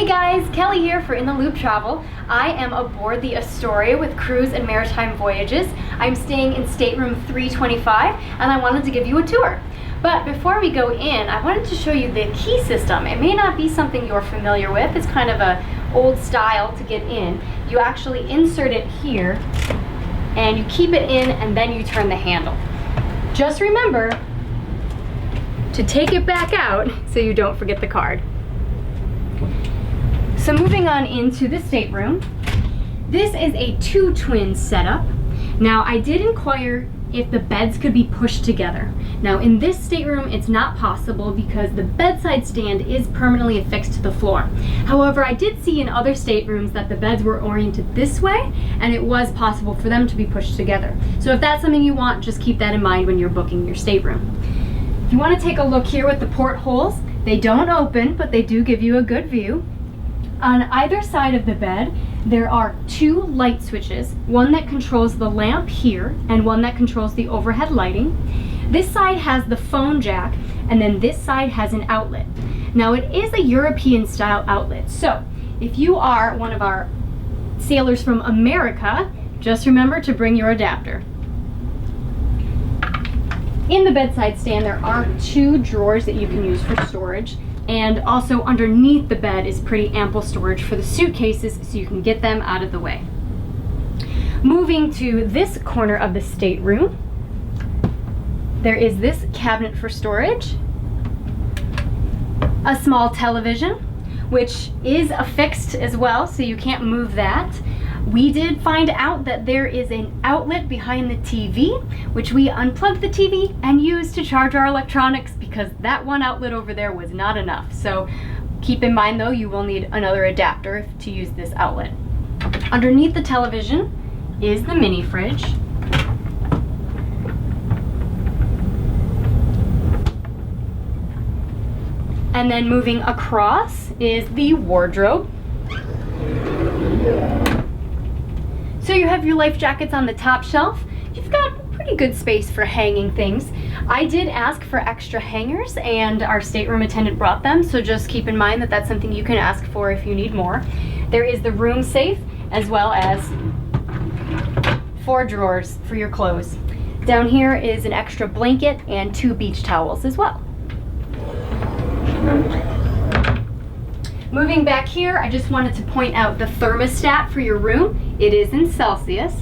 Hey guys, Kelly here for In the Loop Travel. I am aboard the Astoria with Cruise and Maritime Voyages. I'm staying in stateroom 325 and I wanted to give you a tour. But before we go in, I wanted to show you the key system. It may not be something you're familiar with. It's kind of a old style to get in. You actually insert it here and you keep it in and then you turn the handle. Just remember to take it back out so you don't forget the card. So moving on into the stateroom, this is a two twin setup. Now I did inquire if the beds could be pushed together. Now in this stateroom it's not possible because the bedside stand is permanently affixed to the floor. However, I did see in other staterooms that the beds were oriented this way and it was possible for them to be pushed together. So if that's something you want, just keep that in mind when you're booking your stateroom. If you want to take a look here with the portholes, they don't open, but they do give you a good view. On either side of the bed, there are two light switches, one that controls the lamp here and one that controls the overhead lighting. This side has the phone jack and then this side has an outlet. Now it is a European style outlet, so if you are one of our sailors from America, just remember to bring your adapter. In the bedside stand there are two drawers that you can use for storage. And also underneath the bed is pretty ample storage for the suitcases so you can get them out of the way. Moving to this corner of the stateroom, there is this cabinet for storage, a small television, which is affixed as well, so you can't move that. We did find out that there is an outlet behind the TV, which we unplugged the TV and used to charge our electronics because that one outlet over there was not enough. So keep in mind though, you will need another adapter to use this outlet. Underneath the television is the mini fridge. And then moving across is the wardrobe. So you have your life jackets on the top shelf. You've got pretty good space for hanging things. I did ask for extra hangers and our stateroom attendant brought them, so just keep in mind that that's something you can ask for if you need more. There is the room safe as well as 4 drawers for your clothes. Down here is an extra blanket and 2 beach towels as well. Moving back here, I just wanted to point out the thermostat for your room. It is in Celsius.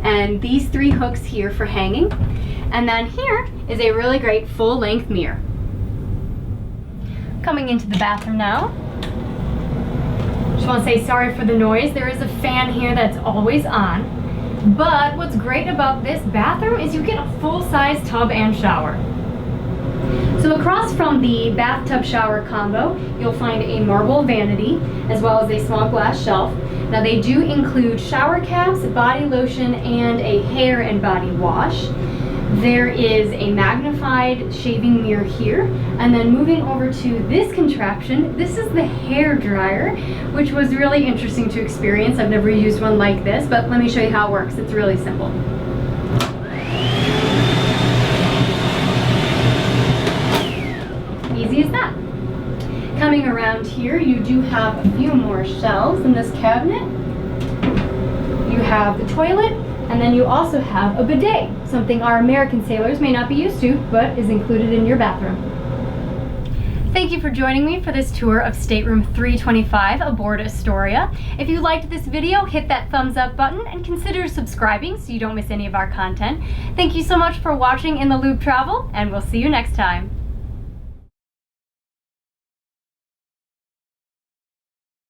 And these 3 hooks here for hanging. And then here is a really great full-length mirror. Coming into the bathroom now. Just want to say sorry for the noise. There is a fan here that's always on. But what's great about this bathroom is you get a full-size tub and shower. So across from the bathtub shower combo, you'll find a marble vanity as well as a small glass shelf. Now they do include shower caps, body lotion, and a hair and body wash. There is a magnified shaving mirror here. And then moving over to this contraption, this is the hair dryer, which was really interesting to experience. I've never used one like this, but let me show you how it works. It's really simple. Easy as that. Coming around here, you do have a few more shelves in this cabinet. You have the toilet, and then you also have a bidet, something our American sailors may not be used to, but is included in your bathroom. Thank you for joining me for this tour of stateroom 325 aboard Astoria. If you liked this video, hit that thumbs up button and consider subscribing so you don't miss any of our content. Thank you so much for watching In the Loop Travel, and we'll see you next time.